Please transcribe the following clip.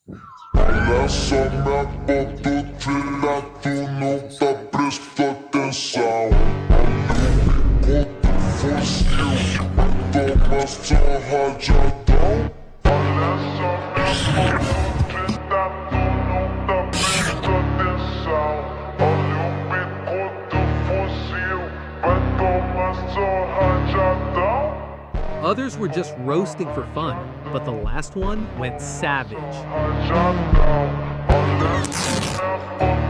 Olha só minha foto, filha, tu não tá prestando atenção. Olha o bico do fuzil, toma só rajadão. Olha só minha foto, filha, tu não tá prestando atenção. Olha o bico do fuzil, vai tomar só rajadão. Others were just roasting for fun, but the last one went savage. Rajadão, olha só minha foto.